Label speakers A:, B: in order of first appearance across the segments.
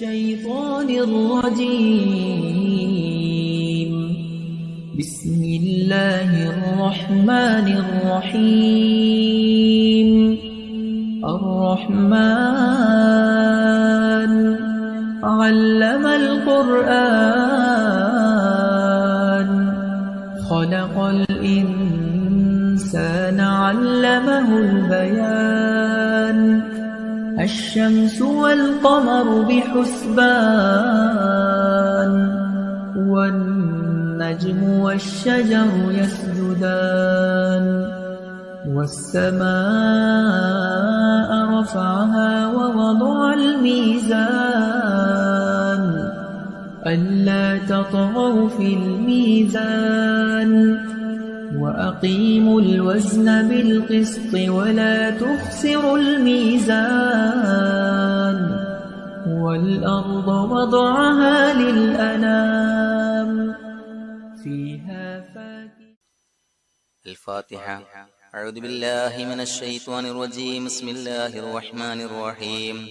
A: الشيطان الرجيم. بسم الله الرحمن الرحيم. الرحمن علم القرآن خلق الإنسان علمه البيان. الشمس والقمر بحسبان والنجم والشجر يسجدان. والسماء رفعها ووضع الميزان ألا تطغوا في الميزان وأقيموا الوزن بالقسط ولا تخسروا الميزان. والأرض وضعها للأنام فيها فاكهة.
B: الفاتحة. أعوذ بالله من الشيطان الرجيم. بسم الله الرحمن الرحيم.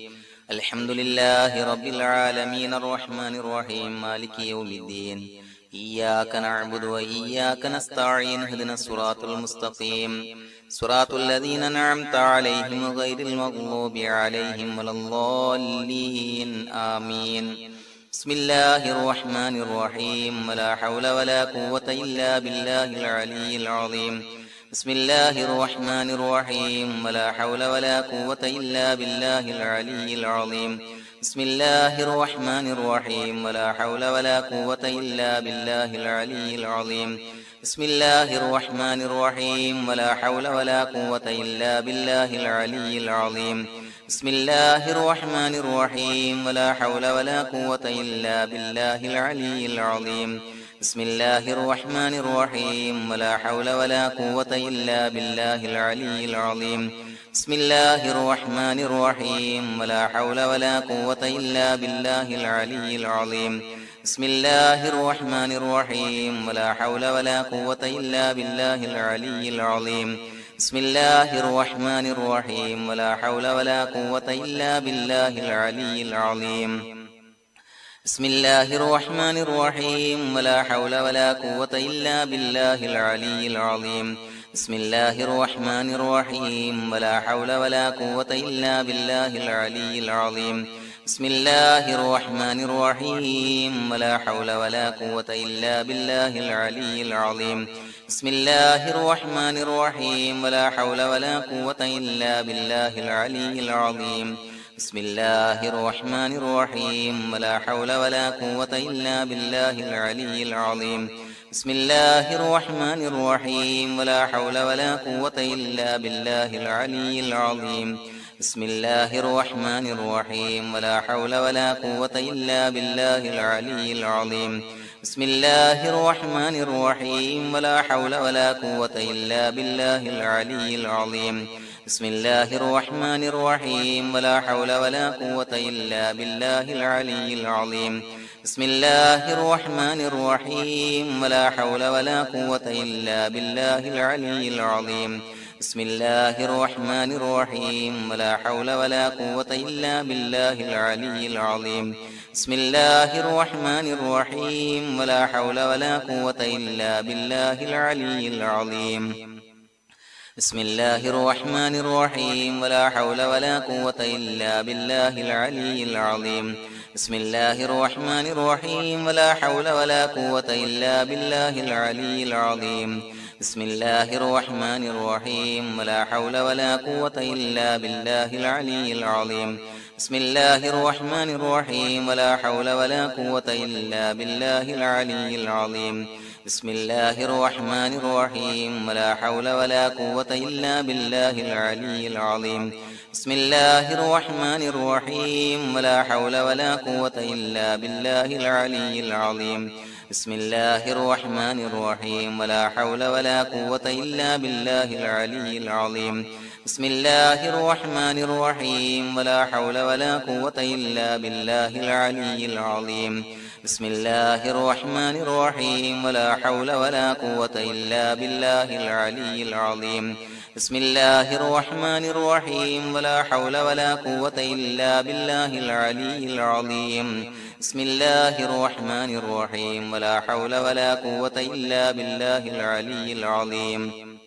B: الحمد لله رب العالمين الرحمن الرحيم مالك يوم الدين. إياك نعبد وإياك نستعين. اهدنا الصراط المستقيم صراط الذين أنعمت عليهم غير المغضوب عليهم ولا الضالين آمين. بسم الله الرحمن الرحيم. ولا حول ولا قوة إلا بالله العلي العظيم. بسم الله الرحمن الرحيم. ولا حول ولا قوة إلا بالله العلي العظيم. بسم الله الرحمن الرحيم. ولا حول ولا قوة إلا بالله العلي العظيم. بسم الله الرحمن الرحيم. ولا حول ولا قوة إلا بالله العلي العظيم. بسم الله الرحمن الرحيم. ولا حول ولا قوة إلا بالله العلي العظيم. بسم الله الرحمن الرحيم. ولا حول ولا قوة إلا بالله العلي العظيم. بسم الله الرحمن الرحيم. ولا حول ولا قوة إلا بالله العلي العظيم. بسم الله الرحمن الرحيم. ولا حول ولا قوة إلا بالله العلي العظيم. بسم الله الرحمن الرحيم. ولا حول ولا قوة إلا بالله العلي العظيم. بسم الله الرحمن الرحيم. ولا حول ولا قوة إلا بالله العلي العظيم. بسم الله الرحمن الرحيم. ولا حول ولا قوة إلا بالله العلي العظيم. بسم الله الرحمن الرحيم. ولا حول ولا قوة إلا بالله العلي العظيم. بسم الله الرحمن الرحيم. ولا حول ولا قوة إلا بالله العلي العظيم. بسم الله الرحمن الرحيم. ولا حول ولا قوة إلا بالله العلي العظيم. بسم الله الرحمن الرحيم. ولا حول ولا قوة إلا بالله العلي العظيم. بسم الله الرحمن الرحيم. ولا حول ولا قوة إلا بالله العلي العظيم. بسم الله الرحمن الرحيم. ولا حول ولا قوة إلا بالله العلي العظيم. بسم الله الرحمن الرحيم. ولا حول ولا قوة إلا بالله العلي العظيم. بسم الله الرحمن الرحيم. ولا حول ولا قوة إلا بالله العلي العظيم. بسم الله الرحمن الرحيم. ولا حول ولا قوة إلا بالله العلي العظيم. بسم الله الرحمن الرحيم. ولا حول ولا قوة إلا بالله العلي العظيم. بسم الله الرحمن الرحيم. ولا حول ولا قوة إلا بالله العلي العظيم. بسم الله الرحمن الرحيم. ولا حول ولا قوة إلا بالله العلي العظيم. بسم الله الرحمن الرحيم. ولا حول ولا قوة إلا بالله العلي العظيم. بسم الله الرحمن الرحيم. ولا حول ولا قوة إلا بالله العلي العظيم. بسم الله الرحمن الرحيم. ولا حول ولا قوة إلا بالله العلي العظيم. بسم الله الرحمن الرحيم. ولا حول ولا قوة إلا بالله العلي العظيم. بسم الله الرحمن الرحيم. ولا حول ولا قوة إلا بالله العلي العظيم. بسم الله الرحمن الرحيم. ولا حول ولا قوة إلا بالله العلي العظيم. بسم الله الرحمن الرحيم. ولا حول ولا قوة إلا بالله العلي العظيم. بسم الله الرحمن الرحيم ولا حول ولا قوة إلا بالله العلي العظيم بسم الله الرحمن الرحيم ولا حول ولا قوة إلا بالله العلي العظيم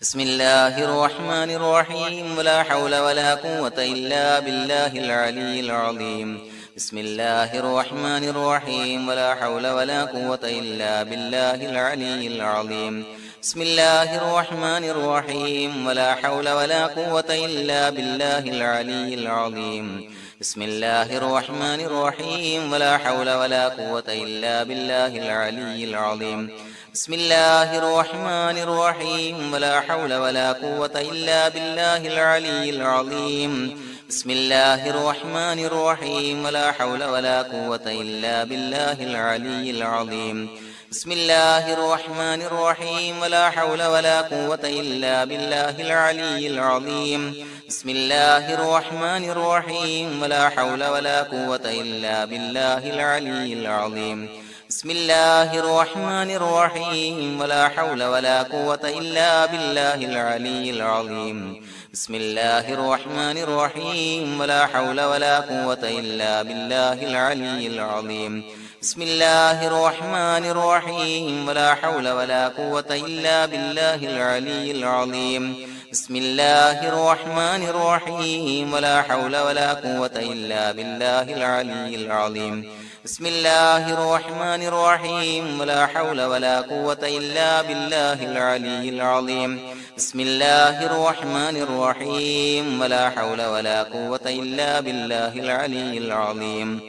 B: بسم الله الرحمن الرحيم ولا حول ولا قوة إلا بالله العلي العظيم بسم الله الرحمن الرحيم ولا حول ولا قوة إلا بالله العلي العظيم بسم الله الرحمن الرحيم ولا حول ولا قوة إلا بالله العلي العظيم بسم الله الرحمن الرحيم ولا حول ولا قوة إلا بالله العلي العظيم بسم الله الرحمن الرحيم ولا حول ولا قوة إلا بالله العلي العظيم بسم الله الرحمن الرحيم ولا حول ولا قوة إلا بالله العلي العظيم بسم الله الرحمن الرحيم ولا حول ولا قوة إلا بالله العلي العظيم بسم الله الرحمن الرحيم ولا حول ولا قوة إلا بالله العلي العظيم بسم الله الرحمن الرحيم ولا حول ولا قوة إلا بالله العلي العظيم بسم الله الرحمن الرحيم ولا حول ولا قوة إلا بالله العلي العظيم بسم الله الرحمن الرحيم ولا حول ولا قوة إلا بالله العلي العظيم بسم الله الرحمن الرحيم ولا حول ولا قوة إلا بالله العلي العظيم بسم الله الرحمن الرحيم ولا حول ولا قوة إلا بالله العلي العظيم بسم الله الرحمن الرحيم ولا حول ولا قوة إلا بالله العلي العظيم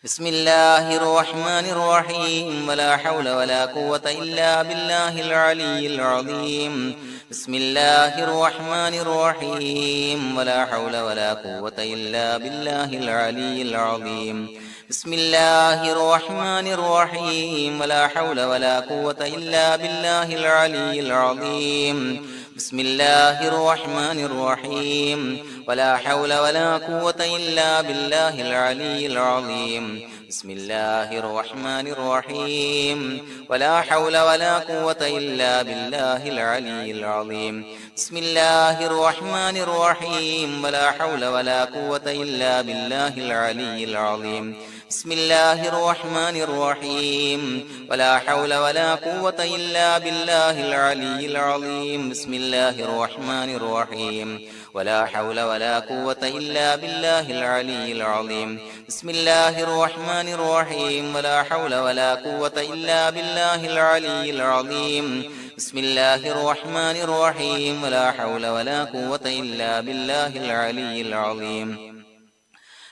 B: بسم الله الرحمن الرحيم ولا حول ولا قوة إلا بالله العلي العظيم بسم الله الرحمن الرحيم ولا حول ولا قوة إلا بالله العلي العظيم بسم الله الرحمن الرحيم ولا حول ولا قوة إلا بالله العلي العظيم بسم الله الرحمن الرحيم ولا حول ولا قوة إلا بالله العلي العظيم بسم الله الرحمن الرحيم ولا حول ولا قوة إلا بالله العلي العظيم بسم الله الرحمن الرحيم ولا حول ولا قوة إلا بالله العلي العظيم بسم الله الرحمن الرحيم ولا حول ولا قوة إلا بالله العلي العظيم بسم الله الرحمن الرحيم ولا حول ولا قوة إلا بالله العلي العظيم بسم الله الرحمن الرحيم ولا حول ولا قوة إلا بالله العلي العظيم بسم الله الرحمن الرحيم ولا حول ولا قوة إلا بالله العلي العظيم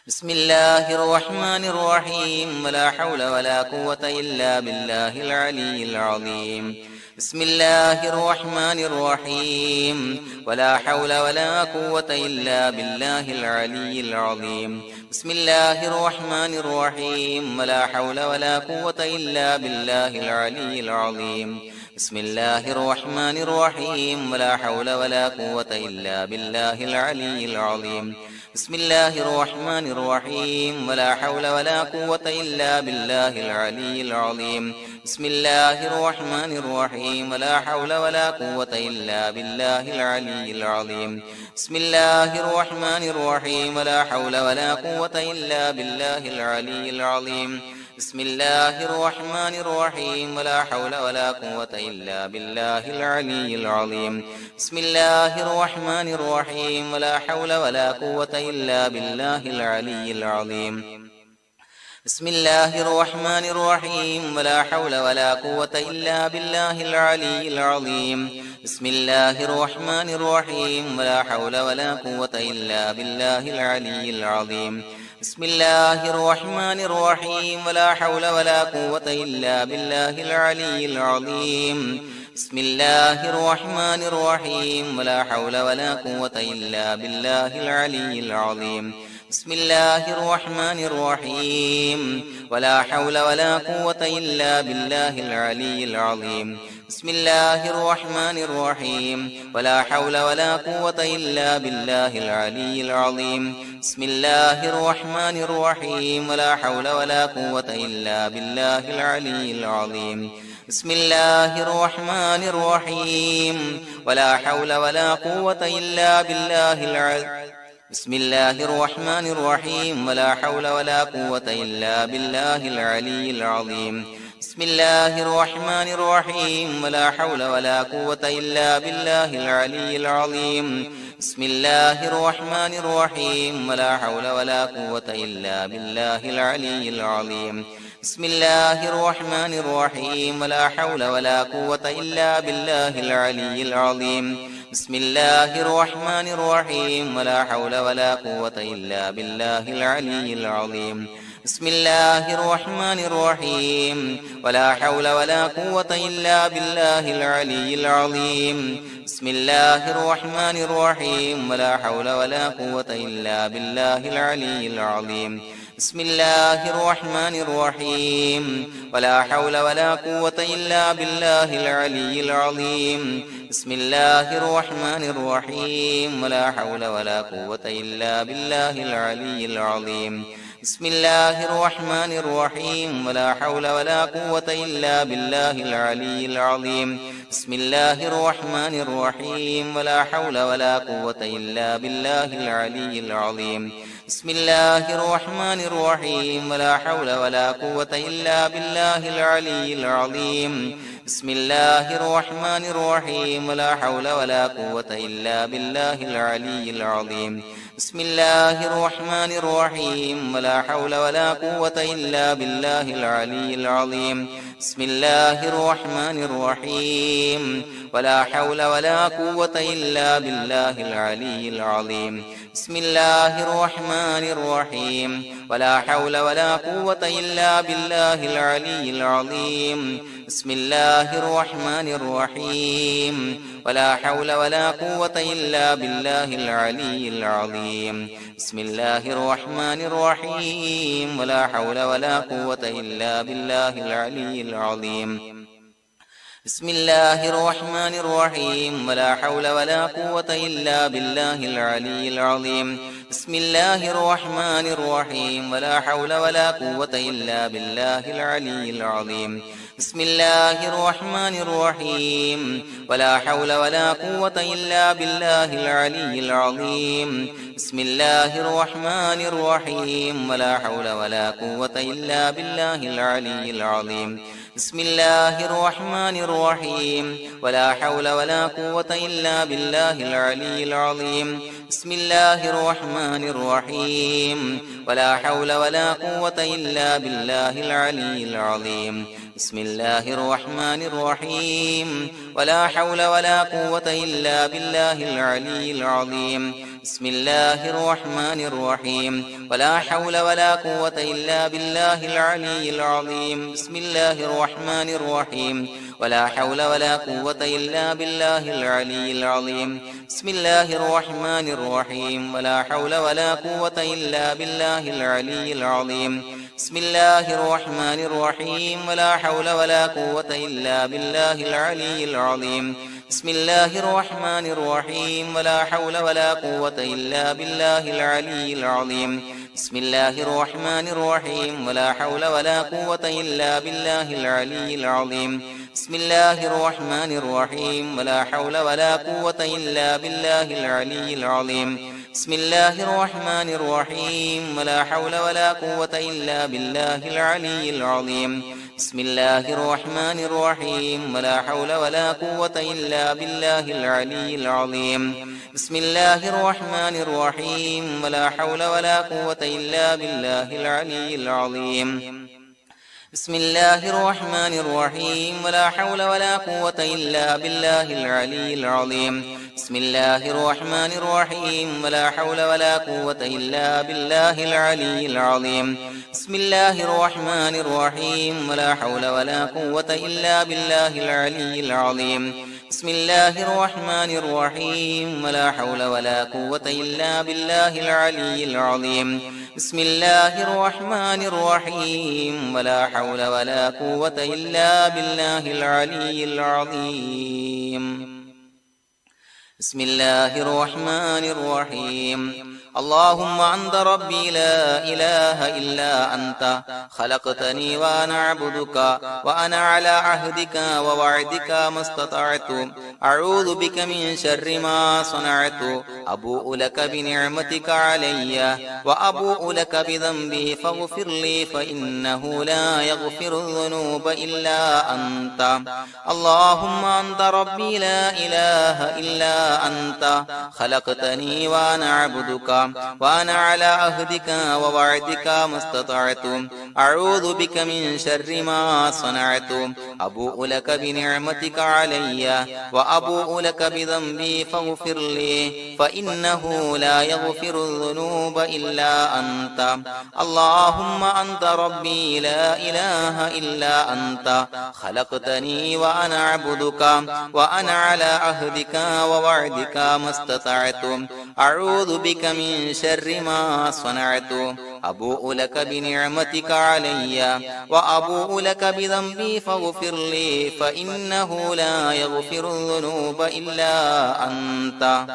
B: بسم الله الرحمن الرحيم ولا حول ولا قوة إلا بالله العلي العظيم بسم الله الرحمن الرحيم ولا حول ولا قوة إلا بالله العلي العظيم بسم الله الرحمن الرحيم ولا حول ولا قوة إلا بالله العلي العظيم بسم الله الرحمن الرحيم ولا حول ولا قوة إلا بالله العلي العظيم بسم الله الرحمن الرحيم ولا حول ولا قوة إلا بالله العلي العظيم بسم الله الرحمن الرحيم ولا حول ولا قوة إلا بالله العلي العظيم بسم الله الرحمن الرحيم ولا حول ولا قوة إلا بالله العلي العظيم بسم الله الرحمن الرحيم ولا حول ولا قوة إلا بالله العلي العظيم بسم الله الرحمن الرحيم ولا حول ولا قوة إلا بالله العلي العظيم بسم الله الرحمن الرحيم ولا حول ولا قوة إلا بالله العلي العظيم بسم الله الرحمن الرحيم ولا حول ولا قوة إلا بالله العلي العظيم بسم الله الرحمن الرحيم ولا حول ولا قوة إلا بالله العلي العظيم بسم الله الرحمن الرحيم ولا حول ولا قوة إلا بالله العلي العظيم بسم الله الرحمن الرحيم ولا حول ولا قوة إلا بالله العلي العظيم بسم الله الرحمن الرحيم ولا حول ولا قوة إلا بالله العلي العظيم بسم الله الرحمن الرحيم ولا حول ولا قوة إلا بالله العلي العظيم بسم الله الرحمن الرحيم ولا حول ولا قوة إلا بالله العلي بسم الله الرحمن الرحيم ولا حول ولا قوة إلا بالله العلي العظيم بسم الله الرحمن الرحيم ولا حول ولا قوة إلا بالله العلي العظيم بسم الله الرحمن الرحيم ولا حول ولا قوة إلا بالله العلي العظيم بسم الله الرحمن الرحيم ولا حول ولا قوة إلا بالله العلي العظيم بسم الله الرحمن الرحيم ولا حول ولا قوة إلا بالله العلي العظيم بسم الله الرحمن الرحيم ولا حول ولا قوة إلا بالله العلي العظيم بسم الله الرحمن الرحيم ولا حول ولا قوة إلا بالله العلي العظيم بسم الله الرحمن الرحيم ولا حول ولا قوة إلا بالله العلي العظيم بسم الله الرحمن الرحيم ولا حول ولا قوة إلا بالله العلي العظيم بسم الله الرحمن الرحيم ولا حول ولا قوة إلا بالله العلي العظيم بسم الله الرحمن الرحيم ولا حول ولا قوة إلا بالله العلي العظيم بسم الله الرحمن الرحيم ولا حول ولا قوة إلا بالله العلي العظيم بسم الله الرحمن الرحيم ولا حول ولا قوة إلا بالله العلي العظيم بسم الله الرحمن الرحيم ولا حول ولا قوة إلا بالله العلي العظيم بسم الله الرحمن الرحيم ولا حول ولا قوة إلا بالله العلي العظيم بسم الله الرحمن الرحيم ولا حول ولا قوة إلا بالله العلي العظيم بسم الله الرحمن الرحيم ولا حول ولا قوة إلا بالله العلي العظيم بسم الله الرحمن الرحيم ولا حول ولا قوة إلا بالله العلي العظيم بسم الله الرحمن الرحيم ولا حول ولا قوة إلا بالله العلي العظيم بسم الله الرحمن الرحيم ولا حول ولا قوة إلا بالله العلي العظيم بسم الله الرحمن الرحيم ولا حول ولا قوة إلا بالله العلي العظيم بسم الله الرحمن الرحيم ولا حول ولا قوة إلا بالله العلي العظيم بسم الله الرحمن الرحيم ولا حول ولا قوة إلا بالله العلي العظيم بسم الله الرحمن الرحيم ولا حول ولا قوة إلا بالله العلي العظيم بسم الله الرحمن الرحيم ولا حول ولا قوة إلا بالله العلي العظيم بسم الله الرحمن الرحيم ولا حول ولا قوة إلا بالله العلي العظيم بسم الله الرحمن الرحيم ولا حول ولا قوة إلا بالله العلي العظيم بسم الله الرحمن الرحيم ولا حول ولا قوة إلا بالله العلي العظيم بسم الله الرحمن الرحيم ولا حول ولا قوة إلا بالله العلي العظيم بسم الله الرحمن الرحيم ولا حول ولا قوة إلا بالله العلي العظيم بسم الله الرحمن الرحيم ولا حول ولا قوة إلا بالله العلي العظيم بسم الله الرحمن الرحيم ولا حول ولا قوة إلا بالله العلي العظيم بسم الله الرحمن الرحيم ولا حول ولا قوة إلا بالله العلي العظيم بسم الله الرحمن الرحيم ولا حول ولا قوة إلا بالله العلي العظيم بسم الله الرحمن الرحيم ولا حول ولا قوة إلا بالله العلي العظيم بسم الله الرحمن الرحيم ولا حول ولا قوة إلا بالله العلي العظيم بسم الله الرحمن الرحيم ولا حول ولا قوة إلا بالله العلي العظيم بسم الله الرحمن الرحيم ولا حول ولا قوة إلا بالله العلي العظيم بسم الله الرحمن الرحيم ولا حول ولا قوة إلا بالله العلي العظيم بسم الله الرحمن الرحيم ولا حول ولا قوة إلا بالله العلي العظيم بسم الله الرحمن الرحيم اللهم أنت ربي لا إله إلا أنت خلقتني وأنا عبدك وأنا على عهدك ووعدك ما استطعت أعوذ بك من شر ما صنعت أبوء لك بنعمتك علي وأبوء لك بذنبي فاغفر لي فإنه لا يغفر الذنوب إلا أنت اللهم أنت ربي لا إله إلا أنت خلقتني وأنا عبدك وأنا على عهدك ووعدك ما استطعت أعوذ بك من شر ما صنعت أبوء لك بنعمتك علي وأبوء لك بذنبي فاغفر لي فإنه لا يغفر الذنوب إلا أنت اللهم أنت ربي لا إله إلا أنت خلقتني وأنا عبدك وأنا على عهدك ووعدك ما استطعت أعوذ بك من شر ما صنعت أبوء لك بنعمتك علي وأبوء لك بذنبي فاغفر لي فإنه لا يغفر الذنوب إلا أنت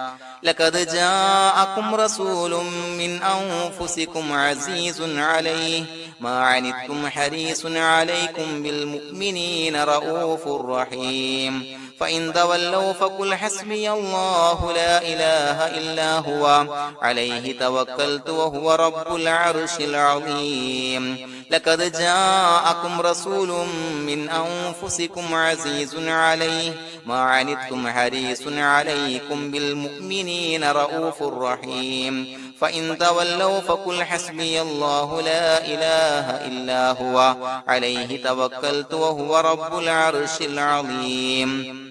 B: لقد جاءكم رسول من أنفسكم عزيز عليه ما عنتم حريص عليكم بالمؤمنين رؤوف رحيم فإن تولوا فقل حسبي الله لا إله إلا هو عليه توكلت وهو رب العرش العظيم لقد جاءكم رسول من أنفسكم عزيز عليه ما عنتم حريص عليكم بالمؤمنين رؤوف رحيم فإن تولوا فقل حسبي الله لا إله إلا هو عليه توكلت وهو رب العرش العظيم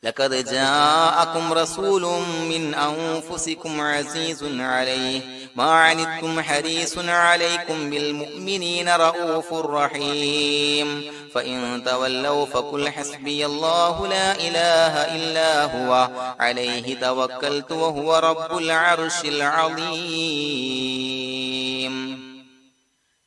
B: لقد جاءكم رسول من أنفسكم عزيز عليه ما عنتم حريص عليكم بالمؤمنين رؤوف رحيم فإن تولوا فقل حسبي الله لا إله إلا هو عليه توكلت وهو رب العرش العظيم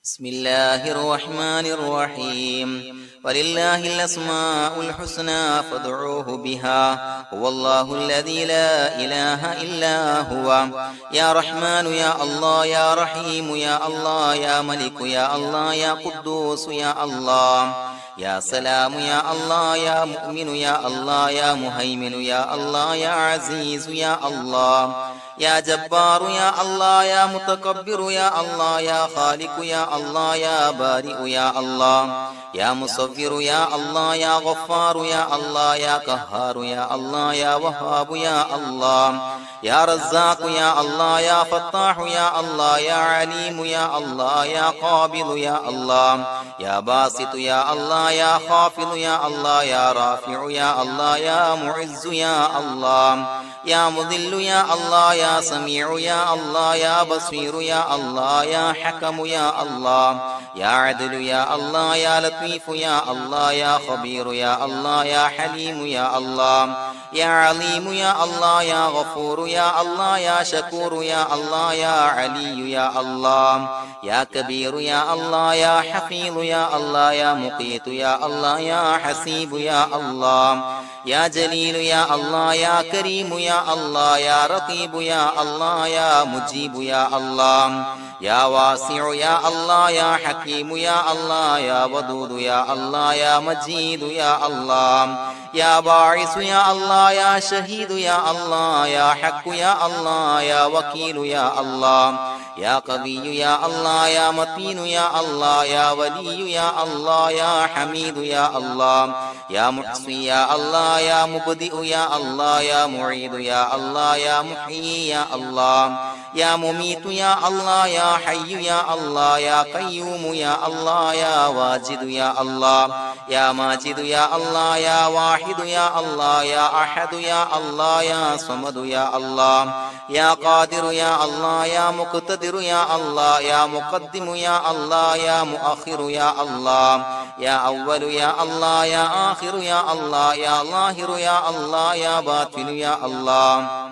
B: بسم الله الرحمن الرحيم ولله الأسماء الحسنى فادعوه بها هو الله الذي لا إله إلا هو يا رحمن يا الله يا رحيم يا الله يا ملك يا الله يا قدوس يا الله يا سلام يا الله يا مؤمن يا الله يا مهيمن يا الله يا عزيز يا الله يا جبار يا الله يا متكبر يا الله يا خالق يا الله يا بارئ يا الله يا مصور يا الله يا غفار يا الله يا قهار يا الله يا وهاب يا الله يا رزاق يا الله يا فتاح يا الله يا عليم يا الله يا قابض يا الله يا باسط يا الله يا خافض يا الله يا رافع يا الله يا معز يا الله يا مذل يا الله يا سميع يا الله يا بصير يا الله يا حكم يا الله يا عدل يا الله يا لطيف يا الله يا خبير يا الله يا حليم يا الله يا عليم يا الله يا غفور يا الله يا شكور يا الله يا علي يا الله يا كبير يا الله يا حفيظ يا الله يا مقيت يا الله يا حسيب يا الله يا جليل يا الله يا كريم يا الله يا رقيب يا الله يا مجيب يا الله يا واسع يا الله يا حكيم يا الله يا ودود يا الله يا مجيد يا الله يا باعث يا الله يا شهيد يا الله يا حق يا الله يا وكيل يا الله يا قوي يا الله يا متين يا الله يا ولي يا الله يا حميد يا الله يا محصي يا الله يا مبدئ يا الله يا معيد يا الله يا محيي يا الله يا مميت يا الله يا حي يا الله يا قيوم يا الله يا واجد يا الله يا ماجد يا الله يا واحد يا الله يا أحد يا الله يا صمد يا الله يا قادر يا الله يا مقتدر يا الله يا مقدم يا الله يا مؤخر يا الله يا أول يا الله يا آخر يا الله يا ظاهر يا الله يا باطن يا الله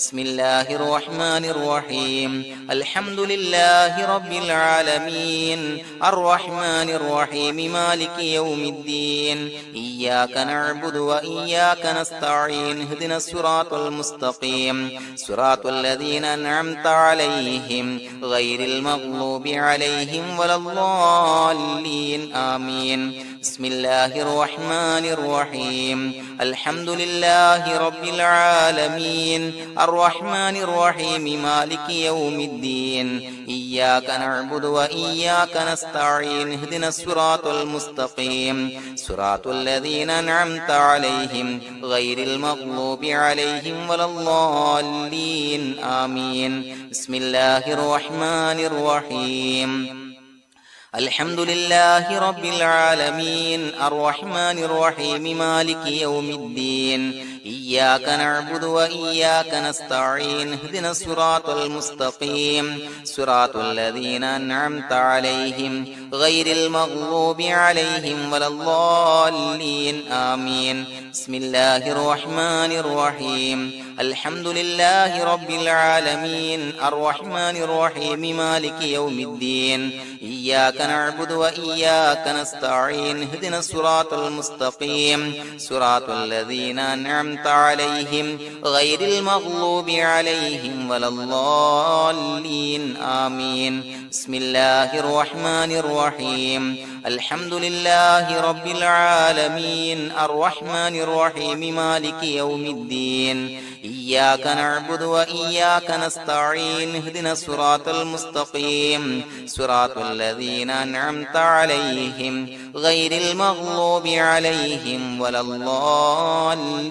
B: بسم الله الرحمن الرحيم الحمد لله رب العالمين الرحمن الرحيم مالك يوم الدين إياك نعبد وإياك نستعين اهدنا الصراط المستقيم صراط الذين أنعمت عليهم غير المغضوب عليهم ولا الضالين آمين بسم الله الرحمن الرحيم الحمد لله رب العالمين الرحمن الرحيم مالك يوم الدين إياك نعبد وإياك نستعين اهدنا الصراط المستقيم صراط الذين أنعمت عليهم غير المغضوب عليهم ولا الضالين آمين بسم الله الرحمن الرحيم الحمد لله رب العالمين الرحمن الرحيم مالك يوم الدين إياك نعبد وإياك نستعين اهدنا الصراط المستقيم صراط الذين أنعمت عليهم غير المغضوب عليهم ولا الضالين آمين بسم الله الرحمن الرحيم الحمد لله رب العالمين الرحمن الرحيم مالك يوم الدين إياك نعبد وإياك نستعين اهدنا الصراط المستقيم صراط الذين أنعمت عليهم غير المغضوب عليهم ولا الضالين آمين بسم الله الرحمن الرحيم الحمد لله رب العالمين الرحمن الرحيم مالك يوم الدين إياك نعبد وإياك نستعين اهدنا الصراط المستقيم صراط الذين أنعمت عليهم غير المغضوب عليهم ولا الضالين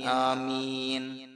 B: آمين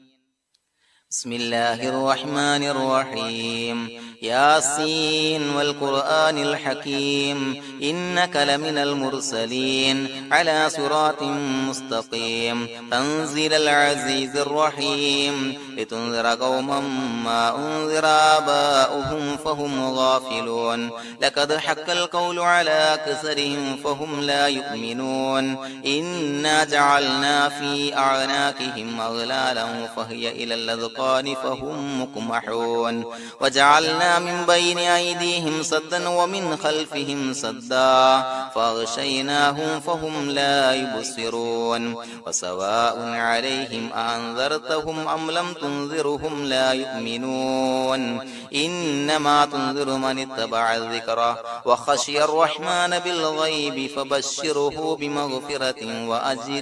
B: بسم الله الرحمن الرحيم ياسين والقرآن الحكيم إنك لمن المرسلين على صراط مستقيم تنزيل العزيز الرحيم لتنذر قوما ما أنذر آباؤهم فهم غافلون لقد حق القول على أكثرهم فهم لا يؤمنون إنا جعلنا في أعناقهم أغلالا فهي إلى الأذقان فهم مقمحون وجعلنا من بين أيديهم سدا ومن خلفهم سدا فأغشيناهم فهم لا يبصرون وسواء عليهم أنذرتهم أم لم تنذرهم لا يؤمنون إنما تنذر من اتبع الذكر وخشي الرحمن بالغيب فبشره بمغفرة وأجر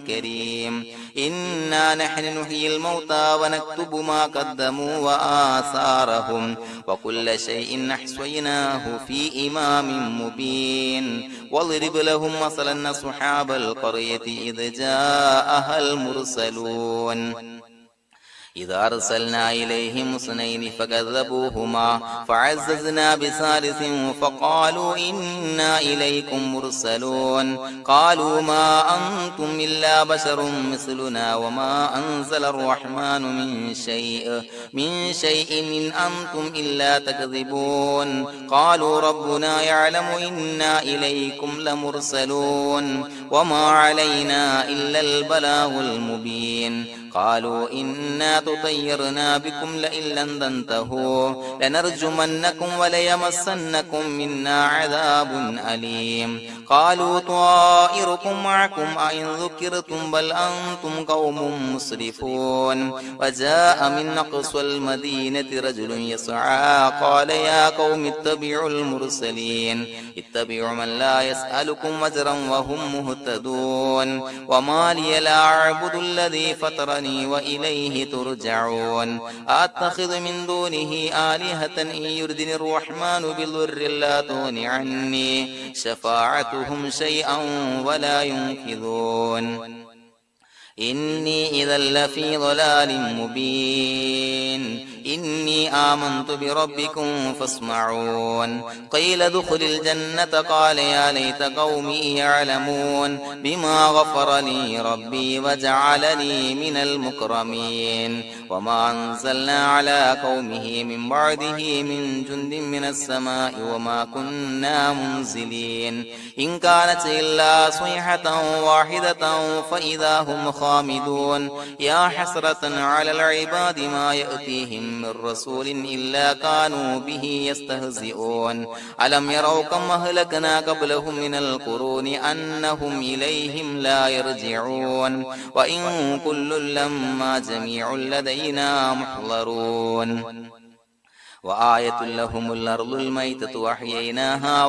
B: كريم إنا نحن نحيي الموتى ونكتب ما قدموا وآثارهم وكل شيء أحصيناه في إمام مبين واضرب لهم مثلا أصحاب القرية إذ جاءها المرسلون إذ أرسلنا إليهم اثنين فكذبوهما فعززنا بثالث فقالوا إنا إليكم مرسلون قالوا ما أنتم إلا بشر مثلنا وما أنزل الرحمن من شيء إن أنتم إلا تكذبون قالوا ربنا يعلم إنا إليكم لمرسلون وما علينا إلا البلاغ المبين قالوا إنا تطيرنا بكم لئن لم تنتهوا لنرجمنكم وليمسنكم منا عذاب أليم قالوا طائركم معكم أئن ذكرتم بل أنتم قوم مسرفون وجاء من أقصى المدينة رجل يسعى قال يا قوم اتبعوا المرسلين اتبعوا من لا يسألكم أجرا وهم مهتدون وما لي لا أعبد الذي فطرني وإليه ترجعون أتخذ من دونه آلهة إن يردني الرحمن بضر لا تغن عني شفاعتهم شيئا ولا ينقذون إني إذا لفي ضلال مبين إني آمنت بربكم فاسمعون قيل ادخل الجنة قال يا ليت قومي يعلمون بما غفر لي ربي وجعلني من المكرمين وما أنزلنا على قومه من بعده من جند من السماء وما كنا منزلين إن كانت إلا صيحة واحدة فإذا هم خامدون يا حسرة على العباد ما يأتيهم من رسول إلا كانوا به يستهزئون ألم يروا كم أهلكنا قبلهم من القرون أنهم إليهم لا يرجعون وإن كل لما جميع لدينا محضرون وآية لهم الأرض الميتة وأحييناها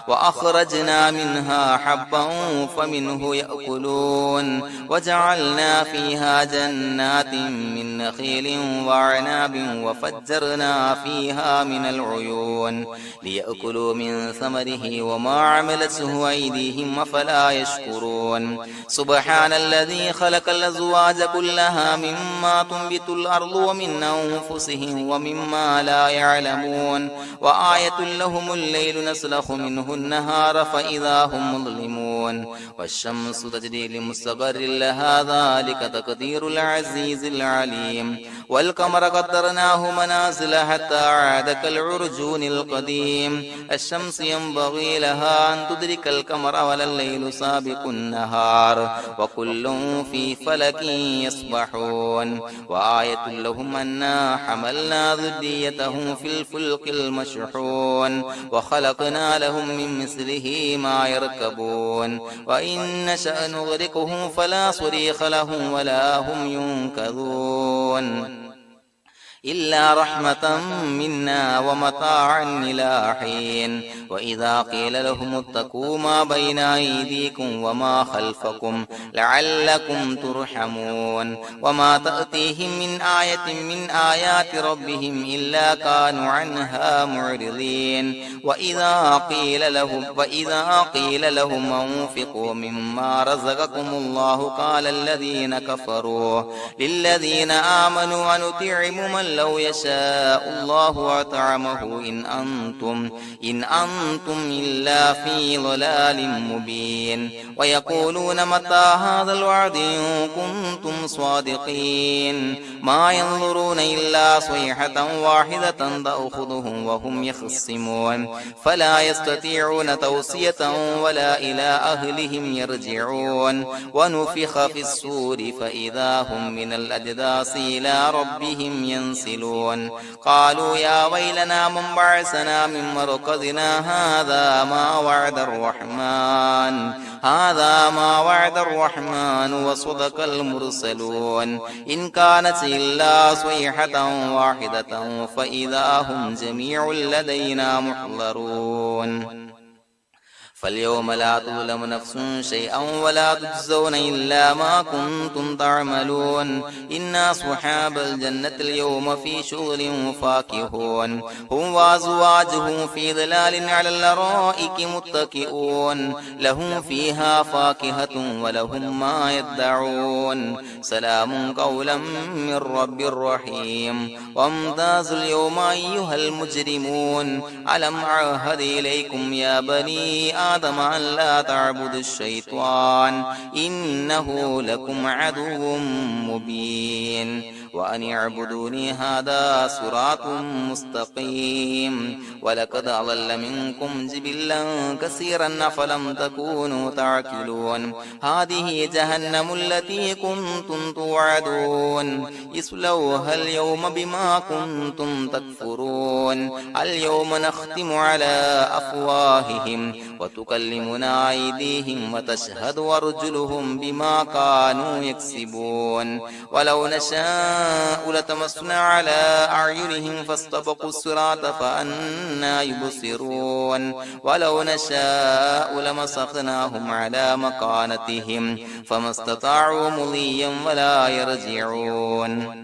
B: وأخرجنا منها حبا فمنه يأكلون وجعلنا فيها جنات من نخيل وأعناب وفجرنا فيها من العيون ليأكلوا من ثمره وما عملته أيديهم أفلا يشكرون سبحان الذي خلق الأزواج كلها مما تنبت الأرض ومن أنفسهم ومما لا يعلمون وآية لهم الليل نسلخ منه النهار فإذا هم مظلمون والشمس تجري لمستقر لها ذلك تقدير العزيز العليم والقمر قدرناه منازل حتى عاد كالعرجون القديم الشمس ينبغي لها أن تدرك القمر ولا الليل سابق النهار وكل في فلك يسبحون وآية لهم أنا حملنا ذريتهم في الفلك المشحون وخلقنا لهم من مثله ما يركبون وإن نشأ نغرقهم فلا صريخ لهم ولا هم ينقذون إلا رحمة منا ومتاعا إلى حين وإذا قيل لهم اتقوا ما بين أيديكم وما خلفكم لعلكم ترحمون وما تأتيهم من آية من آيات ربهم إلا كانوا عنها معرضين وإذا قيل لهم أنفقوا مما رزقكم الله قال الذين كفروا للذين آمنوا ونطعم من لو يشاء الله أطعمه إن أنتم إلا في ضلال مبين ويقولون متى هذا الوعد إن كنتم صادقين ما ينظرون إلا صيحة واحدة تأخذهم وهم يخصمون فلا يستطيعون توصية ولا إلى أهلهم يرجعون ونفخ في الصور فإذا هم من الأجداث إلى ربهم ينسلون قالوا يا ويلنا من بعثنا من مرقدنا هذا ما وعد الرحمن وصدق المرسلون إن كانت إلا صيحة واحدة فإذا هم جميع لدينا محضرون فاليوم لا تظلم نفس شيئا ولا تجزون إلا ما كنتم تعملون إن أصحاب الجنة اليوم في شغل فاكهون هم وأزواجهم في ظلال على الأرائك متكئون لهم فيها فاكهة ولهم ما يدعون سلام قولا من رب رحيم وامتازوا اليوم أيها المجرمون ألم أعهد إليكم يا بني آدم أن لا تعبدوا الشيطان إنه لكم عدو مبين وأن اعبدوني هذا صراط مستقيم ولقد أضل منكم جبلا كثيرا أفلم تكونوا تعقلون هذه جهنم التي كنتم توعدون اصلوها اليوم بما كنتم تكفرون اليوم نختم على أفواههم وتكلمنا أيديهم وتشهد أرجلهم بما كانوا يكسبون ولو نشاء لتمسنا على أعينهم فاستبقوا الصراط فأنى يبصرون ولو نشاء لمسخناهم على مكانتهم فما استطاعوا مضيا ولا يرجعون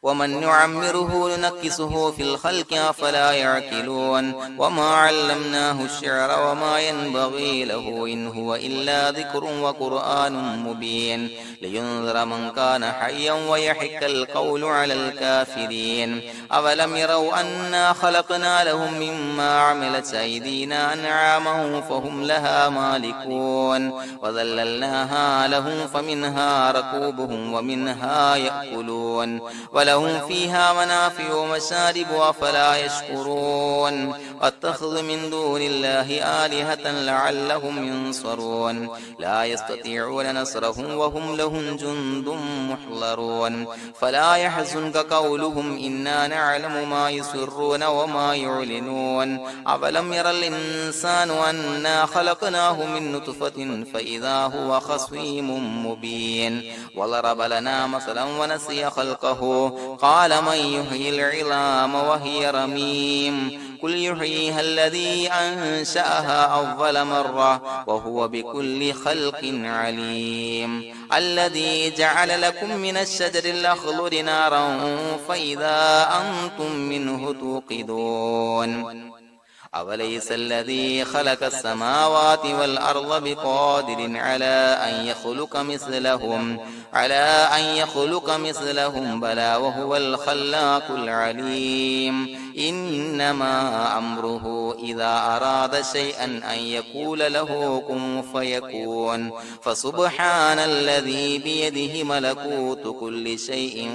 B: ومن نعمره ننكسه في الخلق أفلا يعقلون وما علمناه الشعر وما ينبغي له إن هو إلا ذكر وقرآن مبين لينذر من كان حيا ويحق القول على الكافرين أولم يروا أنا خلقنا لهم مما عملت أيدينا أنعاما فهم لها مالكون وذللناها لهم فمنها ركوبهم ومنها يأكلون ولهم فيها منافع ومشارب أفلا يشكرون واتخذ من دون الله آلهة لعلهم ينصرون لا يستطيعون نصرهم وهم لهم جند محضرون فلا يحزنك قولهم إنا نعلم ما يسرون وما يعلنون أولم ير الإنسان أنا خلقناه من نطفة فإذا هو خصيم مبين وضرب لنا مثلا ونسي خلقه قال من يحيي العظام وهي رميم قل يحييها الذي أنشأها أول مرة وهو بكل خلق عليم الذي جعل لكم من الشجر الأخضر نارا فإذا أنتم منه توقدون أوليس الذي خلق السماوات والأرض بقادر على أن يخلق مثلهم بلى وهو الخلاق العليم إنما أمره إذا أراد شيئا أن يقول له كن فيكون فسبحان الذي بيده ملكوت كل شيء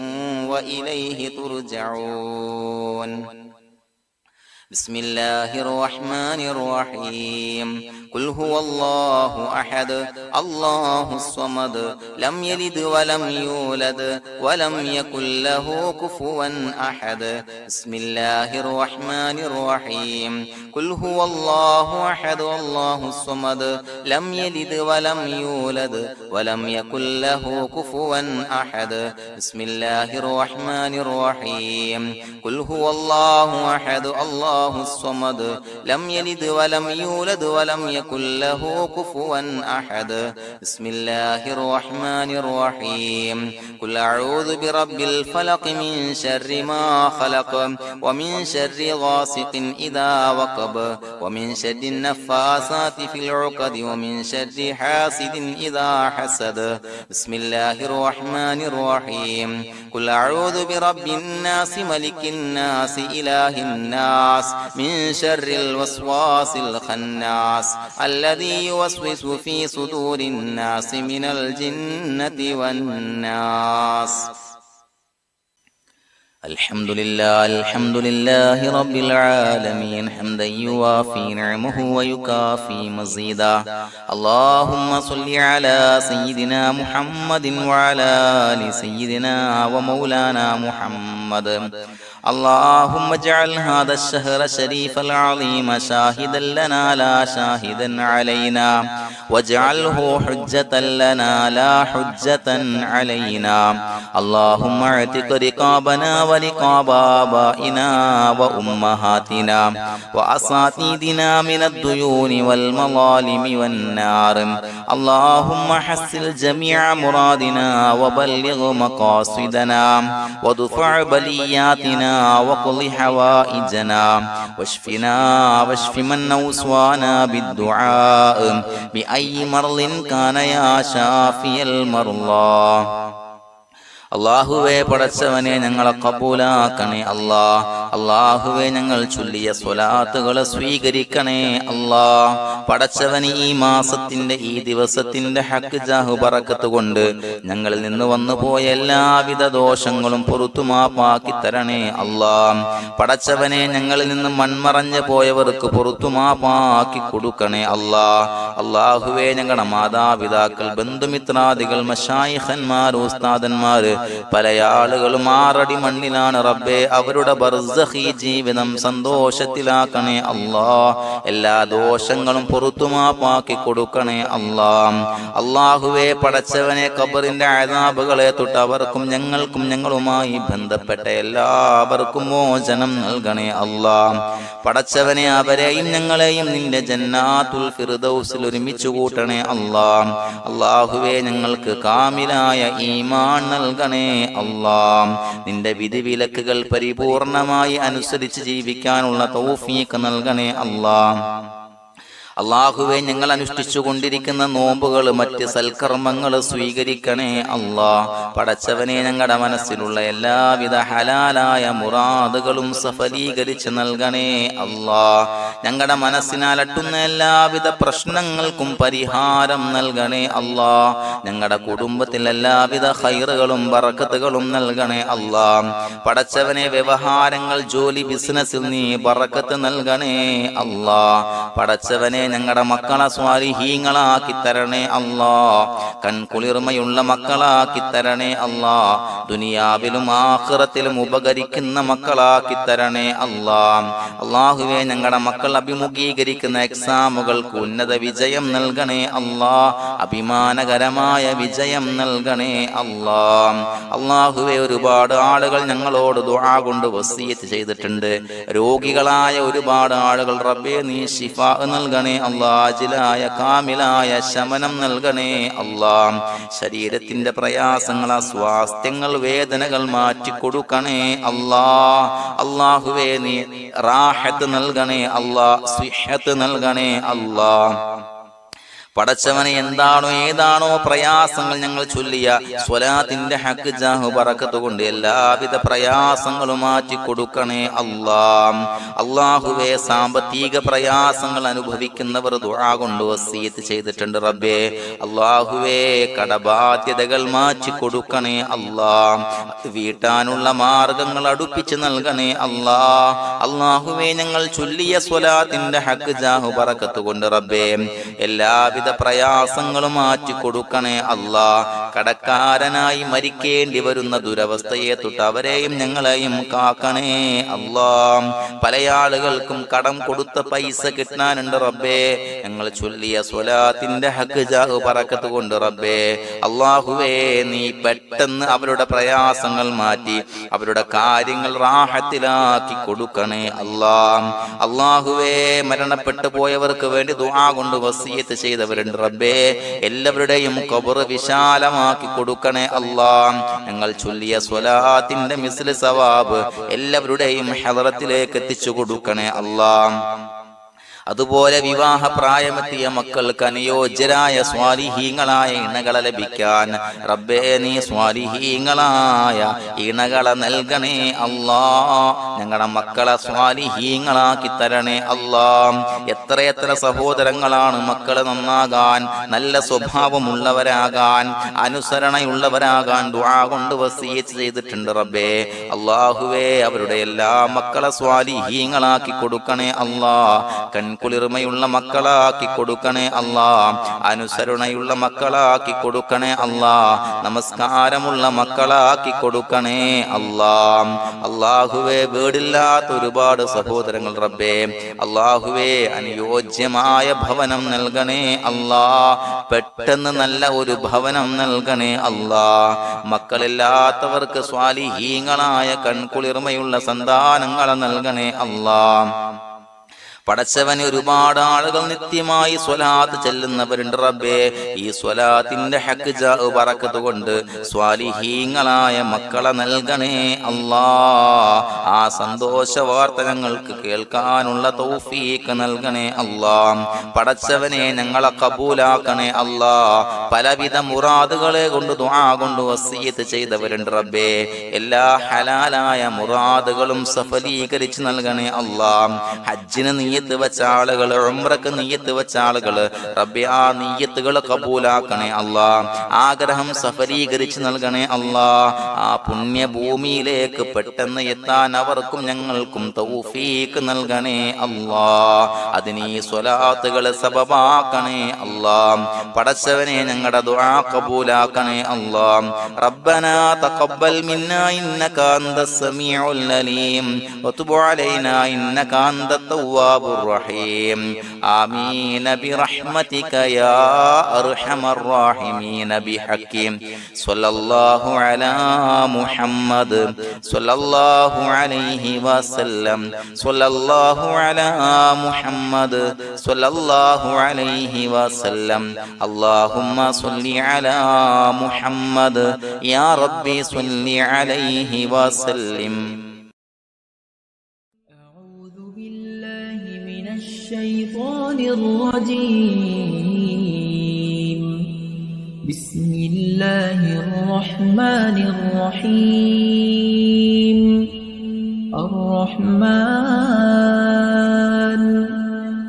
B: وإليه ترجعون بسم الله الرحمن الرحيم قل هو الله أحد الله الصمد لم يلد ولم يولد ولم يكن له كفوا أحد بسم الله الرحمن الرحيم قل هو الله أحد الله الصمد لم يلد ولم يولد ولم يكن له كفوا أحد بسم الله الرحمن الرحيم قل هو الله أحد الله الصمد لم يلد ولم يولد ولم يكن له كفوا أحد بسم الله الرحمن الرحيم قل أعوذ برب الفلق من شر ما خلق ومن شر غاسق إذا وقب ومن شر النفاثات في العقد ومن شر حاسد إذا حسد بسم الله الرحمن الرحيم قل أعوذ برب الناس ملك الناس إله الناس من شر الوسواس الخناس الذي يوسوس في صدور الناس من الجنة والناس الحمد لله رب العالمين حمدا يوافي نعمه ويكافي مزيدا اللهم صل على سيدنا محمد وعلى آل سيدنا ومولانا محمد اللهم اجعل هذا الشهر الشريف العظيم شاهدا لنا لا شاهدا علينا واجعله حجة لنا لا حجة علينا اللهم اعتق رقابنا ورقاب آبائنا وأمهاتنا وأساتذتنا من الديون والمظالم والنار اللهم حسن جميع مرادنا وبلغ مقاصدنا وادفع بلياتنا وقض حوائجنا واشفنا واشف من أوصانا بالدعاء بأي مرض كان يا شافي المرضى അള്ളാഹുവേ പടച്ചവനെ ഞങ്ങളെ കബൂലാക്കണേ അല്ലാ. അള്ളാഹുവേ ഞങ്ങൾ ചൊല്ലിയ സ്വലാത്തുകളെ സ്വീകരിക്കണേ അല്ലാ. പടച്ചവന് ഈ മാസത്തിന്റെ ഈ ദിവസത്തിന്റെ ഹക്ക് ജാഹു ബറക്കത്ത് കൊണ്ട് ഞങ്ങളിൽ നിന്ന് വന്നുപോയ എല്ലാവിധ ദോഷങ്ങളും പുറത്തു മാപ്പാക്കി തരണേ അല്ലാ. പടച്ചവനെ ഞങ്ങളിൽ നിന്ന് മൺമറഞ്ഞു പോയവർക്ക് പുറത്തു മാപ്പാക്കി കൊടുക്കണേ അല്ലാ. അള്ളാഹുവേ ഞങ്ങളുടെ മാതാപിതാക്കൾ ബന്ധുമിത്രാദികൾ മശായിഖന്മാർ ഉസ്താദന്മാർ പല ആളുകളും ആറടി മണ്ണിലാണ് റബ്ബേ. അവരുടെ ബർസഖി ജീവിതം സന്തോഷത്തിലാക്കണേ അല്ലാ. എല്ലാ ദോഷങ്ങളും പൊറുത്തുമാപ്പാക്കി കൊടുക്കണേ അല്ലാ. അല്ലാഹുവേ പടച്ചവനെ ഖബറിന്റെ അദാബുകളെ തൊട്ട് അവർക്കും ഞങ്ങൾക്കും ഞങ്ങളുമായി ബന്ധപ്പെട്ട എല്ലാവർക്കും മോചനം നൽകണേ അല്ലാ. പടച്ചവനെ അവരെയും ഞങ്ങളെയും നിന്റെ ജന്നാത്തുൽ ഫിർദൗസിൽ ഒരുമിച്ച് കൂട്ടണേ അല്ലാ. അല്ലാഹുവേ ഞങ്ങൾക്ക് കാമിലായ ഈമാൻ നൽകണേ അല്ലാ. നിന്റെ വിധിവിലക്കുകൾ പരിപൂർണമായി അനുസരിച്ച് ജീവിക്കാനുള്ള തൗഫീഖ് നൽകണേ അല്ലാ. അള്ളാഹുവെ ഞങ്ങൾ അനുഷ്ഠിച്ചു കൊണ്ടിരിക്കുന്ന നോമ്പുകൾ മറ്റ് സൽക്കർമ്മങ്ങൾ സ്വീകരിക്കണേ അല്ലാ. പടച്ചവനെ ഞങ്ങളുടെ മനസ്സിലുള്ള എല്ലാവിധ ഹലാലായ മുറാദുകളും സഫലീകരിച്ച് നൽകണേ അല്ലാ. ഞങ്ങളുടെ മനസ്സിനാലട്ടുന്ന എല്ലാവിധ പ്രശ്നങ്ങൾക്കും പരിഹാരം നൽകണേ അല്ലാ. ഞങ്ങളുടെ കുടുംബത്തിൽ എല്ലാവിധ ഖൈറുകളും ബറക്കത്തുകളും നൽകണേ അല്ലാ. പടച്ചവനെ വ്യവഹാരങ്ങൾ ജോലി ബിസിനസ്സിൽ നീ ബറക്കത്ത് നൽകണേ അല്ലാ. പടച്ചവനെ ഞങ്ങളുടെ മക്കളെ സ്വാലിഹീങ്ങളാക്കി തരണേ അല്ലാ. കൺകുളിർമയുള്ള മക്കളാക്കി തരണേ അല്ലാ. ദുനിയാവിലും ആഖിറത്തിലും ഉപകരിക്കുന്ന മക്കളാക്കി തരണേ അല്ലാ. അല്ലാഹുവേ ഞങ്ങളുടെ മക്കൾ അഭിമുഖീകരിക്കുന്ന എക്സാമുകൾക്ക് ഉന്നത വിജയം നൽകണേ അല്ലാ. അഭിമാനകരമായ വിജയം നൽകണേ അല്ലാ. അല്ലാഹുവേ ഒരുപാട് ആളുകൾ ഞങ്ങളോട് ദുആ കൊണ്ട് വസിയത്ത് ചെയ്തിട്ടുണ്ട്. രോഗികളായ ഒരുപാട് ആളുകൾ റബ്ബേ നീ ശിഫാ നൽകണേ അല്ലാ. അജിലായ കാമിലായ ശമനം നൽകണേ അല്ലാ. ശരീരത്തിന്റെ പ്രയാസങ്ങൾ അസ്വാസ്ഥ്യങ്ങൾ വേദനകൾ മാറ്റിക്കൊടുക്കണേ അല്ലാ. അല്ലാഹുവേ നീ റാഹത്ത് നൽകണേ അല്ലാ. സിഹത്ത് നൽകണേ അല്ലാ. പടച്ചവനെ എന്താണോ ഏതാണോ പ്രയാസങ്ങൾ ഞങ്ങൾ ചൊല്ലിയ സ്വലാത്തിന്റെ ഹക്ക് ജാഹു ബറക്കത്ത് കൊണ്ട് എല്ലാവിധ പ്രയാസങ്ങളും മാറ്റി കൊടുക്കണേ അല്ലാ. അല്ലാഹുവേ സാമ്പത്തിക പ്രയാസങ്ങൾ അനുഭവിക്കുന്നവർ ദുആ കൊണ്ട് വസിയത്ത് ചെയ്തിട്ടുണ്ട് റബ്ബേ. അല്ലാഹുവേ കടബാധ്യതകൾ മാറ്റി കൊടുക്കണേ അല്ലാ. വീട്ടാനുള്ള മാർഗങ്ങൾ അടുപ്പിച്ച് നൽകണേ അല്ലാ. അല്ലാഹുവേ ഞങ്ങൾ ചൊല്ലിയ സ്വലാത്തിന്റെ ഹക്ക് ജാഹു ബറക്കത്ത് കൊണ്ട് റബ്ബേ എല്ലാവിധ പ്രയാസങ്ങളും മാറ്റി കൊടുക്കണേ അല്ലാ. കടക്കാരനായി മരിക്കേണ്ടി വരുന്ന ദുരവസ്ഥയെ തൊട്ട് അവരെയും ഞങ്ങളെയും കാക്കണേ അല്ലാ. പല ആളുകൾക്കും കടം കൊടുത്ത പൈസ കിട്ടാനുണ്ട് റബ്ബേ. ഞങ്ങൾ ചൊല്ലിയ സ്വലാത്തിന്റെ ഹക്ക് ജാഹു ബറക്കത്ത് കൊണ്ട് റബ്ബേ അല്ലാഹുവേ നീ പെട്ടെന്ന് അവരുടെ പ്രയാസങ്ങൾ മാറ്റി അവരുടെ കാര്യങ്ങൾ റാഹത്തിലാക്കി കൊടുക്കണേ അല്ലാ. അല്ലാഹുവേ മരണപ്പെട്ടു പോയവർക്ക് വേണ്ടി ദുആ കൊണ്ട് വസിയത്ത് ചെയ്തവർ റബ്ബേ എല്ലാവരുടെയും ഖബർ വിശാലമാക്കി കൊടുക്കണേ അല്ലാ. ഞങ്ങൾ ചൊല്ലിയ സ്വലാത്തിന്റെ മിസ്ല് സവാബ് എല്ലാവരുടെയും ഹദറത്തിലേക്ക് എത്തിച്ചു കൊടുക്കണേ അല്ലാ. അതുപോലെ വിവാഹ പ്രായമെത്തിയ മക്കൾക്ക് അനുയോജ്യരായ സ്വാലിഹീങ്ങളായ ഇണകളെ ലഭിക്കാൻ റബ്ബേ നീ സ്വാലിഹീങ്ങളായ ഇണകളെ നൽകണേ അല്ലാ. ഞങ്ങളുടെ മക്കളെ സ്വാലിഹീങ്ങളാക്കി തരണേ അല്ലാ. എത്രയെത്ര സഹോദരങ്ങളാണ് മക്കള് നന്നാകാൻ നല്ല സ്വഭാവമുള്ളവരാകാൻ അനുസരണയുള്ളവരാകാൻ ദുആ കൊണ്ട് വസിയത്ത് ചെയ്തിട്ടുണ്ട് റബ്ബേ. അല്ലാഹുവേ അവരുടെ എല്ലാ മക്കളെ സ്വാലിഹീങ്ങളാക്കി കൊടുക്കണേ അല്ലാ. കുളിർമയുള്ള മക്കളാക്കി കൊടുക്കണേ അല്ലാ. അനുസരണയുള്ള മക്കളാക്കി കൊടുക്കണേ അല്ലാ. നമസ്കാരമുള്ള മക്കളാക്കി കൊടുക്കണേ അല്ലാ. അല്ലാഹുവേ വീടില്ലാത്ത ഒരുപാട് സഹോദരങ്ങൾ റബ്ബേ അല്ലാഹുവേ അനുയോജ്യമായ ഭവനം നൽകണേ അല്ലാ. പെട്ടെന്ന് നല്ല ഒരു ഭവനം നൽകണേ അല്ലാ. മക്കളില്ലാത്തവർക്ക് സ്വാലിഹീങ്ങളായ കൺകുളിർമയുള്ള സന്താനങ്ങളെ നൽകണേ അല്ലാ. പടച്ചവന് ഒരുപാട് ആളുകൾ നിത്യമായി സ്വലാത്ത് ചെല്ലുന്നവരുണ്ട് റബ്ബേ. ഈ സ്വലാത്തിന്റെ ഹക്ക് ജാഹു ബറക്കത്ത് കൊണ്ട് സ്വാലിഹീങ്ങളായ മക്കളെ നൽകണേ അല്ലാ. ആ സന്തോഷ വാർത്ത ഞങ്ങൾക്ക് കേൾക്കാനുള്ള തൗഫീഖ് നൽകണേ അല്ലാ. പടച്ചവനെ ഞങ്ങളെ കബൂലാക്കണേ അല്ലാ. പലവിധ മുറാദുകളെ കൊണ്ട് ദുആ കൊണ്ട് വസിയത്ത് ചെയ്തവരുണ്ട് റബ്ബേ. എല്ലാ ഹലാലായ മുറാദുകളും സഫലീകരിച്ച് നൽകണേ അല്ലാ. ഹജ്ജിന് നീയത്ത് വെച്ച ആളുകൾ, ഉംറക്ക് നീയത്ത് വെച്ച ആളുകൾ റബ്ബേ ആ നീയത്തുകൾ കബൂലാക്കണേ അല്ലാ. ആഗ്രഹം സഫലീകരിച്ച് നൽകണേ അല്ലാ. ആ പുണ്യഭൂമിയിലേക്ക് പെട്ടെന്ന് എത്താൻ അവർക്കും ഞങ്ങൾക്കും തൗഫീഖ് നൽകണേ അല്ലാ. അതിന് ഈ സ്വലാത്തുകൾ സബബാക്കണേ അല്ലാ. പടച്ചവനെ ഞങ്ങളുടെ ദുആ കബൂലാക്കണേ അല്ലാ. റബ്ബനാ തഖബ്ബൽ മിന്നാ ഇന്നക അന്തസ് സമീഉൽ അലീം വതുബ് അലൈനാ ഇന്നക അന്തത് തവ്വാബുർ الرحيم آمين برحمتك يا أرحم الراحمين بحق صلى الله على محمد صلى الله عليه وسلم صلى الله على محمد صلى الله عليه وسلم اللهم صل على محمد يا ربي صل عليه وسلم.
A: أعوذ بالله من الشيطان الرجيم. بسم الله الرحمن الرحيم. الرحمن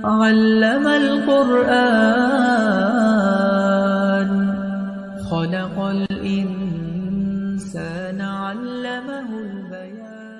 A: علم القرآن خلق الإنسان علمه البيان.